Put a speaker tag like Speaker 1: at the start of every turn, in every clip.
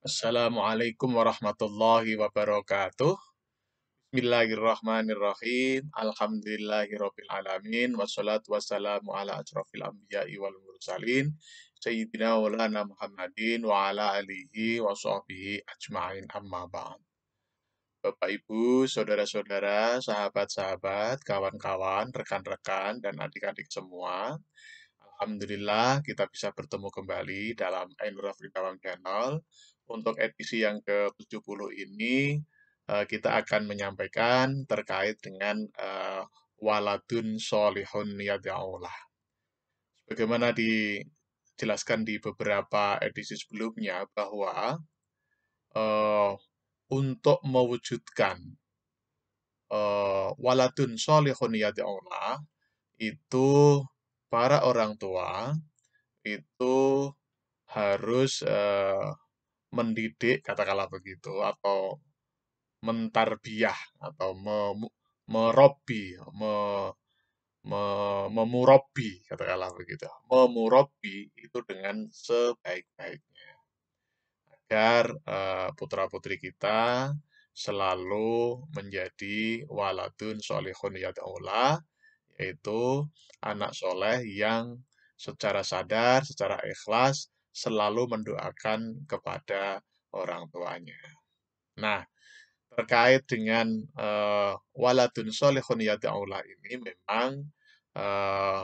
Speaker 1: Assalamualaikum warahmatullahi wabarakatuh. Bismillahirrahmanirrahim. Alhamdulillahirabbil alamin wassalatu wassalamu ala asrofil anbiya'i wal mursalin sayyidina maulana Muhammadin wa ala alihi wa sahbihi ajmain amma ba'd. Bapak Ibu, saudara-saudara, sahabat-sahabat, kawan-kawan, rekan-rekan dan adik-adik semua. Alhamdulillah kita bisa bertemu kembali dalam Ainur Rafli Dawang Channel. Untuk edisi yang ke-70 ini kita akan menyampaikan terkait dengan waladun solihun yad'ulah. Bagaimana dijelaskan di beberapa edisi sebelumnya bahwa eh, untuk mewujudkan waladun solihun yad'ulah itu para orang tua itu harus mendidik, katakanlah begitu, atau mentarbiyah, atau merobbi, memurabbi, katakanlah begitu. Memurabbi itu dengan sebaik-baiknya, agar putra-putri kita selalu menjadi waladun solihun yad'ulah, yaitu anak soleh yang secara sadar, secara ikhlas, selalu mendoakan kepada orang tuanya. Nah, terkait dengan waladun solihun yad'ulah ini memang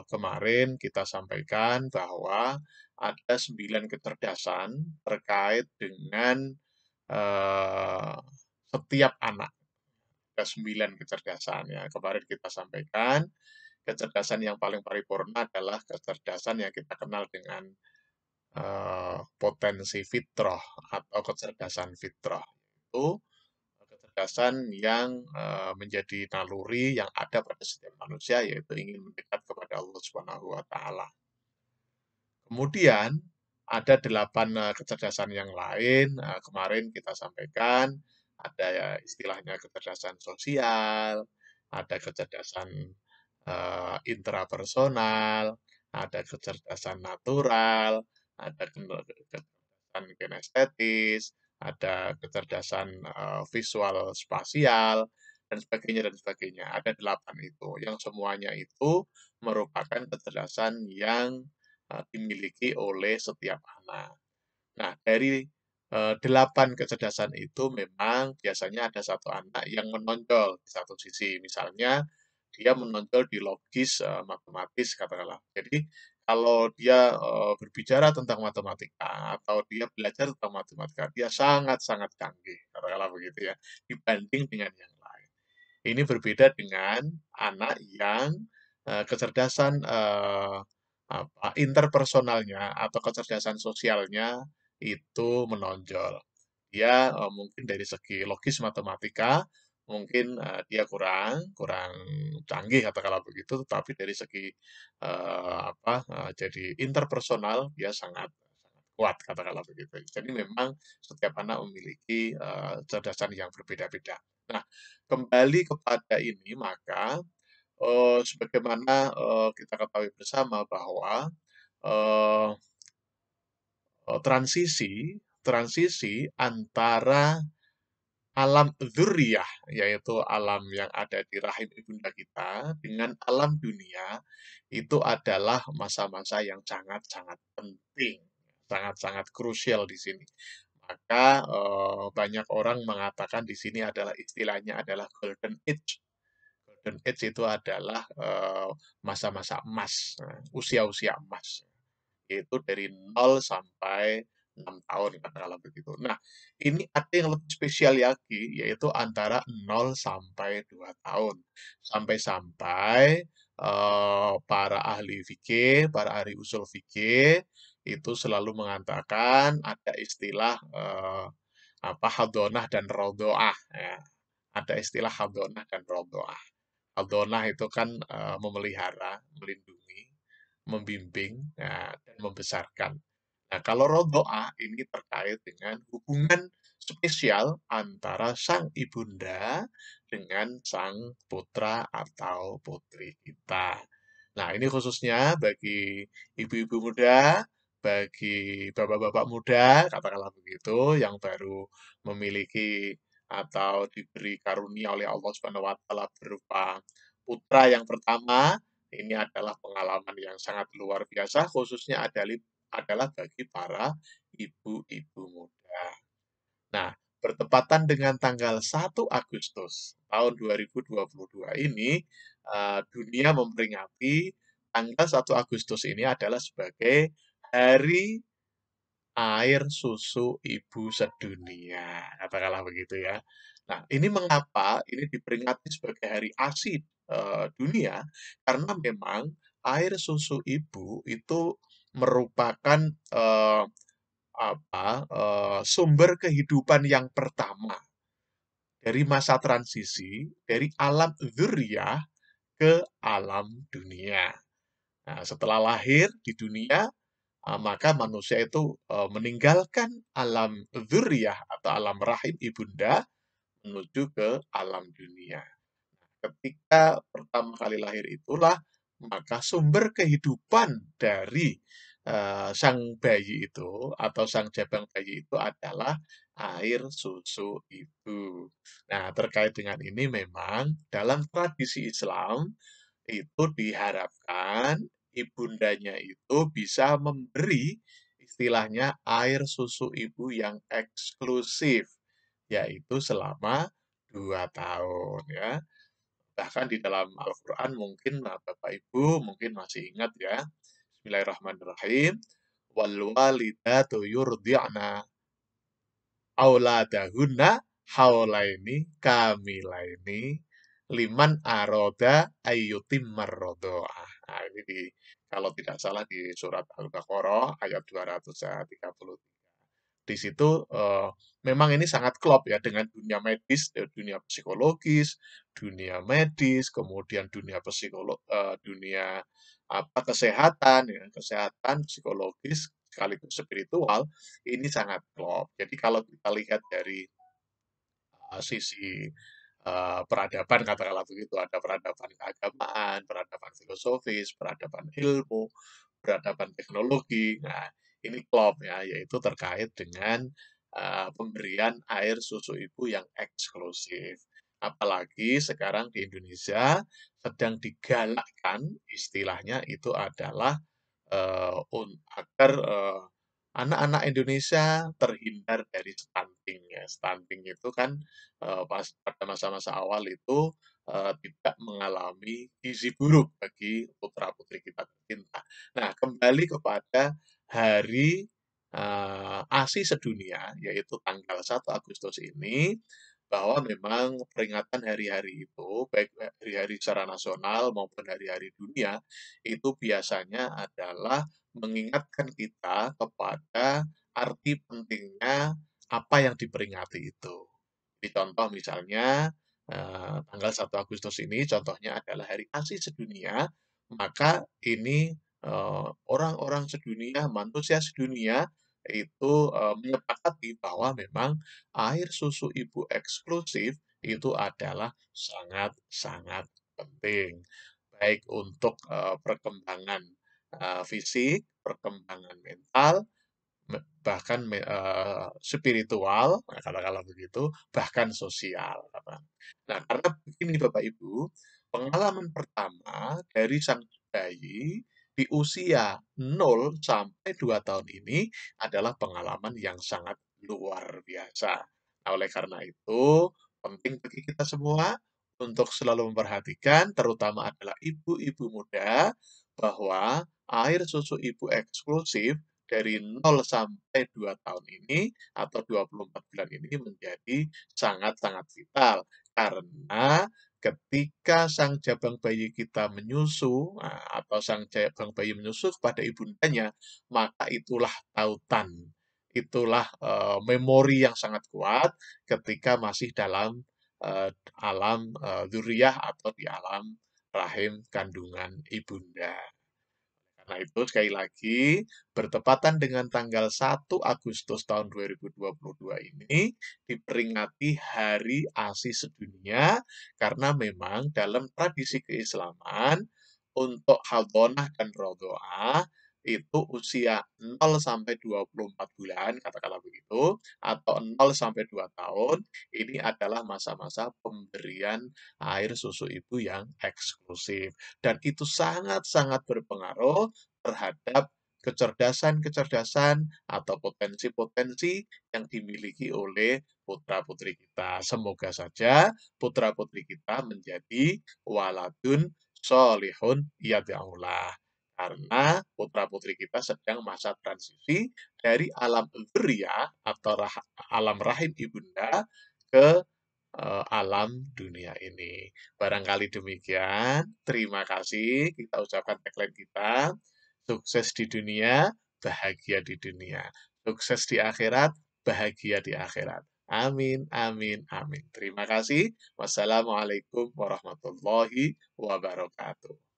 Speaker 1: kemarin kita sampaikan bahwa ada 9 kecerdasan terkait dengan eh, setiap anak. Ada 9 kecerdasan ya. Kemarin kita sampaikan kecerdasan yang paling paripurna adalah kecerdasan yang kita kenal dengan potensi fitrah atau kecerdasan fitrah. Itu kecerdasan yang menjadi naluri yang ada pada setiap manusia, yaitu ingin mendekat kepada Allah Subhanahu wa taala. Kemudian ada 8 kecerdasan yang lain, kemarin kita sampaikan ada ya istilahnya kecerdasan sosial, ada kecerdasan intrapersonal, ada kecerdasan natural, ada kecerdasan kinestetis, ada kecerdasan visual spasial, dan sebagainya dan sebagainya. Ada 8 itu, yang semuanya itu merupakan kecerdasan yang dimiliki oleh setiap anak. Nah, dari 8 kecerdasan itu memang biasanya ada satu anak yang menonjol di satu sisi. Misalnya dia menonjol di logis, matematis katakanlah. Jadi kalau dia berbicara tentang matematika atau dia belajar tentang matematika, dia sangat-sangat canggih, katakanlah begitu ya, dibanding dengan yang lain. Ini berbeda dengan anak yang kecerdasan interpersonalnya atau kecerdasan sosialnya itu menonjol. Dia mungkin dari segi logis matematika mungkin dia kurang kurang canggih katakanlah begitu, tetapi dari segi jadi interpersonal dia sangat sangat kuat katakanlah begitu. Jadi memang setiap anak memiliki kecerdasan yang berbeda-beda. Nah, kembali kepada ini maka sebagaimana kita ketahui bersama bahwa eh, transisi antara alam dzurriyah, yaitu alam yang ada di rahim ibunda kita, dengan alam dunia, itu adalah masa-masa yang sangat-sangat penting, sangat-sangat krusial di sini. Maka banyak orang mengatakan di sini adalah istilahnya adalah golden age. Golden age itu adalah masa-masa emas, usia-usia emas, yaitu dari 0 sampai 6 tahun katakanlah begitu. Nah, ini ada yang lebih spesial lagi, yaitu antara 0 sampai 2 tahun. Sampai-sampai para ahli fikih, para ahli usul fikih itu selalu mengatakan ada istilah hadonah dan rodoah. Ya. Ada istilah hadonah dan rodoah. Hadonah itu kan memelihara, melindungi, membimbing, ya, dan membesarkan. Nah, kalau rodoah ini terkait dengan hubungan spesial antara sang ibunda dengan sang putra atau putri kita. Nah, ini khususnya bagi ibu-ibu muda, bagi bapak-bapak muda, katakanlah begitu, yang baru memiliki atau diberi karunia oleh Allah Subhanahu wa taala berupa putra yang pertama, ini adalah pengalaman yang sangat luar biasa khususnya adalah bagi para ibu-ibu muda. Nah, bertepatan dengan tanggal 1 Agustus tahun 2022 ini, dunia memperingati tanggal 1 Agustus ini adalah sebagai Hari Air Susu Ibu Sedunia, katakanlah begitu ya. Nah, ini mengapa ini diperingati sebagai Hari ASI dunia, karena memang air susu ibu itu merupakan, sumber kehidupan yang pertama dari masa transisi dari alam dzurriyyah ke alam dunia. Nah, setelah lahir di dunia, maka manusia itu, meninggalkan alam dzurriyyah atau alam rahim ibunda menuju ke alam dunia. Ketika pertama kali lahir itulah, maka sumber kehidupan dari, sang bayi itu atau sang jabang bayi itu adalah air susu ibu. Nah, terkait dengan ini memang dalam tradisi Islam itu diharapkan ibundanya itu bisa memberi istilahnya air susu ibu yang eksklusif, yaitu selama 2 tahun ya. Bahkan di dalam Al-Quran mungkin Bapak Ibu mungkin masih ingat ya. Bismillahirrahmanirrahim. Wal walidatu yurdi'na auladahunna haulaini kamilaini liman aroda ayyutimmar rodho'ah. Nah, ini kalau tidak salah di surat Al-Baqarah ayat 233. Di situ, memang ini sangat klop ya dengan dunia medis, dunia psikologis, dunia medis, kemudian dunia kesehatan ya, kesehatan psikologis sekaligus spiritual, ini sangat klop. Jadi kalau kita lihat dari, sisi, peradaban katakanlah begitu, ada peradaban keagamaan, peradaban filosofis, peradaban ilmu, peradaban teknologi. Nah, ini klop ya, yaitu terkait dengan, pemberian air susu ibu yang eksklusif. Apalagi sekarang di Indonesia sedang digalakkan istilahnya itu adalah, agar, anak-anak Indonesia terhindar dari stunting ya. Stunting itu kan, pas pada masa-masa awal itu, tidak mengalami gizi buruk bagi putra-putri kita tercinta. Nah, kembali kepada hari, ASI sedunia, yaitu tanggal 1 Agustus ini, bahwa memang peringatan hari-hari itu, baik hari-hari secara nasional maupun hari-hari dunia, itu biasanya adalah mengingatkan kita kepada arti pentingnya apa yang diperingati itu. Di contoh misalnya, tanggal 1 Agustus ini contohnya adalah Hari ASI sedunia, maka ini, orang-orang sedunia, manusia sedunia itu, menyepakati bahwa memang air susu ibu eksklusif itu adalah sangat-sangat penting, baik untuk, perkembangan, fisik, perkembangan mental, bahkan spiritual, nah katakanlah begitu, bahkan sosial, Nah, karena begini Bapak Ibu, pengalaman pertama dari sang bayi di usia 0 sampai 2 tahun ini adalah pengalaman yang sangat luar biasa. Nah, oleh karena itu, penting bagi kita semua untuk selalu memperhatikan, terutama adalah ibu-ibu muda, bahwa air susu ibu eksklusif dari 0 sampai 2 tahun ini atau 24 bulan ini menjadi sangat-sangat vital. Karena ketika sang jabang bayi kita menyusu, atau sang jabang bayi menyusu kepada ibundanya, maka itulah tautan, itulah, memori yang sangat kuat ketika masih dalam, alam, dzurriyyah atau di alam rahim kandungan ibunda. Karena itu sekali lagi, bertepatan dengan tanggal 1 Agustus tahun 2022 ini, diperingati Hari ASI Sedunia, karena memang dalam tradisi keislaman, untuk hadonah dan rodoah, itu usia 0 sampai 24 bulan, katakanlah begitu, atau 0 sampai 2 tahun, ini adalah masa-masa pemberian air susu ibu yang eksklusif. Dan itu sangat-sangat berpengaruh terhadap kecerdasan-kecerdasan atau potensi-potensi yang dimiliki oleh putra-putri kita. Semoga saja putra-putri kita menjadi waladun solihun yad'ulah. Karena putra-putri kita sedang masa transisi dari alam dzurriyyah atau alam rahim ibunda ke alam dunia ini. Barangkali demikian. Terima kasih. Kita ucapkan tagline kita. Sukses di dunia, bahagia di dunia. Sukses di akhirat, bahagia di akhirat. Amin, amin, amin. Terima kasih. Wassalamualaikum warahmatullahi wabarakatuh.